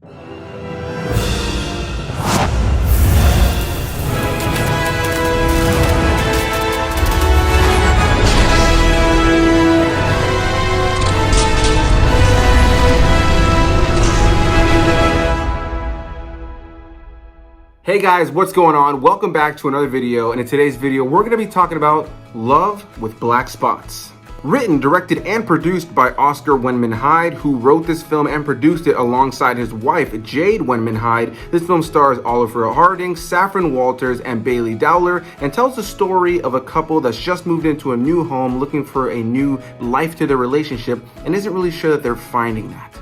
Hey guys, what's going on? Welcome back to another video, and in today's video we're going to be talking about Love with Black Spots. Written, directed, and produced by Oscar Wenman-Hyde, who wrote this film and produced it alongside his wife, Jade Wenman-Hyde. This film stars Oliver Harding, Saffron Walters, and Bailey Dowler, and tells the story of a couple that's just moved into a new home looking for a new life to their relationship and isn't really sure that they're finding that.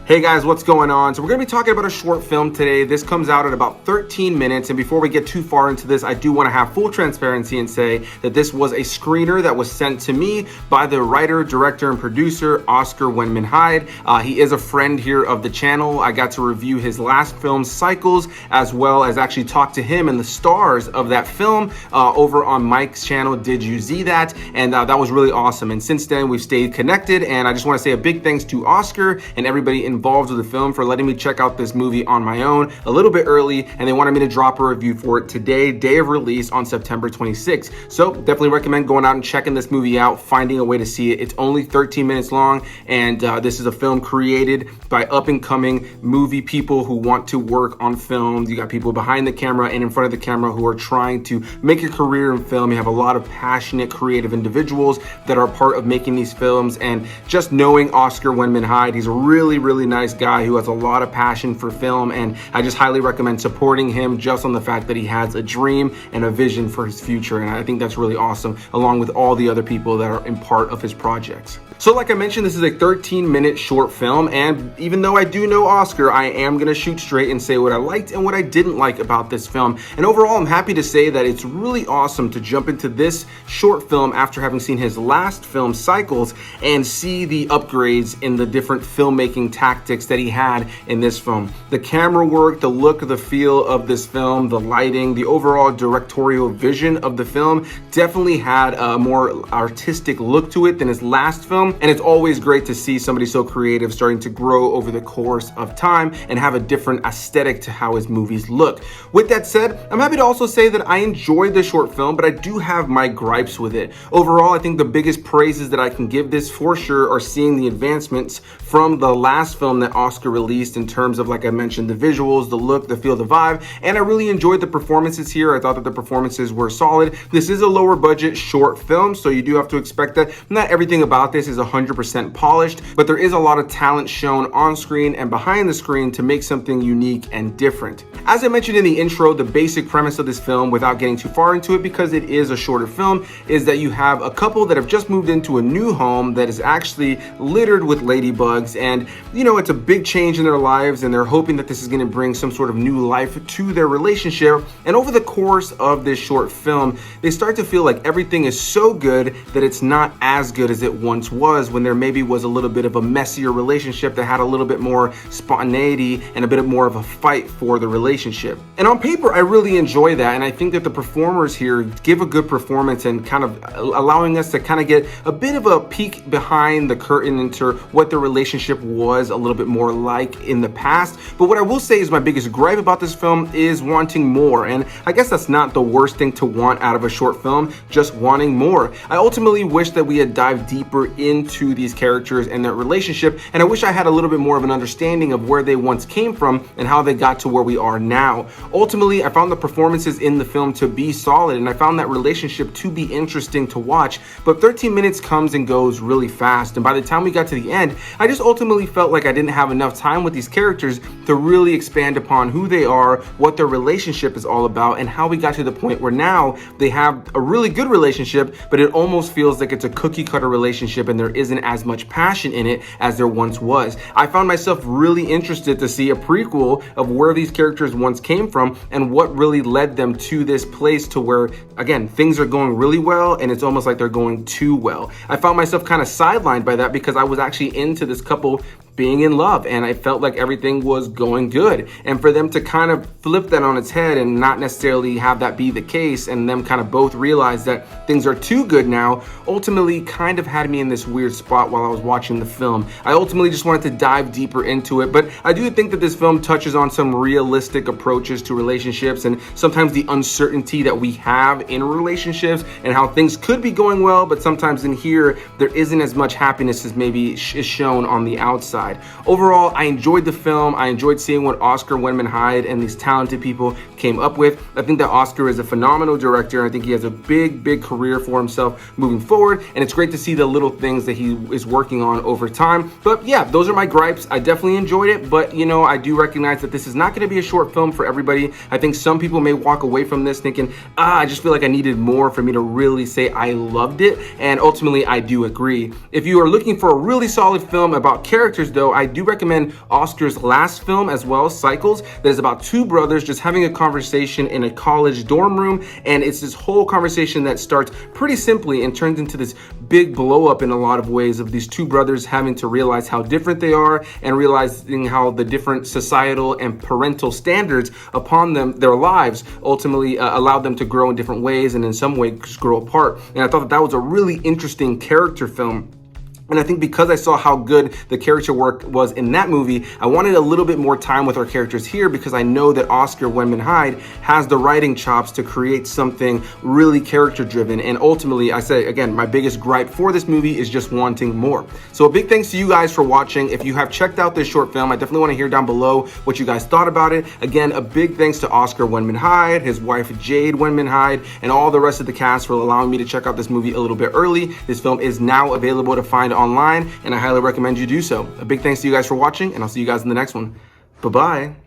Hey guys, what's going on? So we're going to be talking about a short film today. This comes out at about 13 minutes. And before we get too far into this, I do want to have full transparency and say that this was a screener that was sent to me by the writer, director, and producer, Oscar Wenman-Hyde. He is a friend here of the channel. I got to review his last film, Cycles, as well as actually talk to him and the stars of that film over on Mike's channel, Did You See That? And that was really awesome. And since then, we've stayed connected. And I just want to say a big thanks to Oscar and everybody involved with the film for letting me check out this movie on my own a little bit early, and they wanted me to drop a review for it today, day of release on September 26th. So definitely recommend going out and checking this movie out, finding a way to see it. It's only 13 minutes long, and this is a film created by up-and-coming movie people who want to work on film. You got people behind the camera and in front of the camera who are trying to make a career in film. You have a lot of passionate, creative individuals that are part of making these films, and just knowing Oscar Wenman-Hyde, he's a really nice guy who has a lot of passion for film, and I just highly recommend supporting him just on the fact that he has a dream and a vision for his future, and I think that's really awesome, along with all the other people that are in part of his projects. So like I mentioned, this is a 13-minute short film, and even though I do know Oscar, I am going to shoot straight and say what I liked and what I didn't like about this film. And overall, I'm happy to say that it's really awesome to jump into this short film after having seen his last film, Cycles, and see the upgrades in the different filmmaking tactics that he had in this film. The camera work, the look, the feel of this film, the lighting, the overall directorial vision of the film definitely had a more artistic look to it than his last film. And it's always great to see somebody so creative starting to grow over the course of time and have a different aesthetic to how his movies look. With that said, I'm happy to also say that I enjoyed the short film, but I do have my gripes with it. Overall, I think the biggest praises that I can give this for sure are seeing the advancements from the last film that Oscar released in terms of, like I mentioned, the visuals, the look, the feel, the vibe, and I really enjoyed the performances here. I thought that the performances were solid. This is a lower budget short film, so you do have to expect that not everything about this is 100% polished, but there is a lot of talent shown on screen and behind the screen to make something unique and different. As I mentioned in the intro, the basic premise of this film, without getting too far into it because it is a shorter film, is that you have a couple that have just moved into a new home that is actually littered with ladybugs, and you know, it's a big change in their lives, and they're hoping that this is going to bring some sort of new life to their relationship. And over the course of this short film, they start to feel like everything is so good that it's not as good as it once was, when there maybe was a little bit of a messier relationship that had a little bit more spontaneity and a bit more of a fight for the relationship. And on paper, I really enjoy that, and I think that the performers here give a good performance and kind of allowing us to kind of get a bit of a peek behind the curtain into what the relationship was a little bit more like in the past. But what I will say is my biggest gripe about this film is wanting more, and I guess that's not the worst thing to want out of a short film, just wanting more. I ultimately wish that we had dived deeper into these characters and their relationship, and I wish I had a little bit more of an understanding of where they once came from and how they got to where we are now. Ultimately, I found the performances in the film to be solid, and I found that relationship to be interesting to watch, but 13 minutes comes and goes really fast, and by the time we got to the end, I just ultimately felt like I didn't have enough time with these characters to really expand upon who they are, what their relationship is all about, and how we got to the point where now they have a really good relationship, but it almost feels like it's a cookie cutter relationship and there isn't as much passion in it as there once was. I found myself really interested to see a prequel of where these characters once came from and what really led them to this place to where, again, things are going really well and it's almost like they're going too well. I found myself kind of sidelined by that because I was actually into this couple being in love, and I felt like everything was going good. And for them to kind of flip that on its head and not necessarily have that be the case, and them kind of both realize that things are too good now, ultimately kind of had me in this weird spot while I was watching the film. I ultimately just wanted to dive deeper into it, but I do think that this film touches on some realistic approaches to relationships and sometimes the uncertainty that we have in relationships and how things could be going well, but sometimes in here there isn't as much happiness as maybe is shown on the outside. Overall, I enjoyed the film. I enjoyed seeing what Oscar Wenman-Hyde and these talented people came up with. I think that Oscar is a phenomenal director. I think he has a big career for himself moving forward, and it's great to see the little things that he is working on over time. But yeah, those are my gripes. I definitely enjoyed it, but you know, I do recognize that this is not going to be a short film for everybody. I think some people may walk away from this thinking, I just feel like I needed more for me to really say I loved it, and ultimately I do agree. If you are looking for a really solid film about characters though, I do recommend Oscar's last film as well, Cycles, that is about two brothers just having a conversation in a college dorm room, and it's this whole conversation that starts pretty simply and turns into this big blow up in a lot of ways of these two brothers having to realize how different they are and realizing how the different societal and parental standards upon them, their lives, ultimately allowed them to grow in different ways and in some ways grow apart. And I thought that that was a really interesting character film. And I think because I saw how good the character work was in that movie, I wanted a little bit more time with our characters here because I know that Oscar Wenman-Hyde has the writing chops to create something really character driven. And ultimately, I say again, my biggest gripe for this movie is just wanting more. So a big thanks to you guys for watching. If you have checked out this short film, I definitely want to hear down below what you guys thought about it. Again, a big thanks to Oscar Wenman-Hyde, his wife Jade Wenman-Hyde, and all the rest of the cast for allowing me to check out this movie a little bit early. This film is now available to find online, and I highly recommend you do so. A big thanks to you guys for watching, and I'll see you guys in the next one. Bye-bye.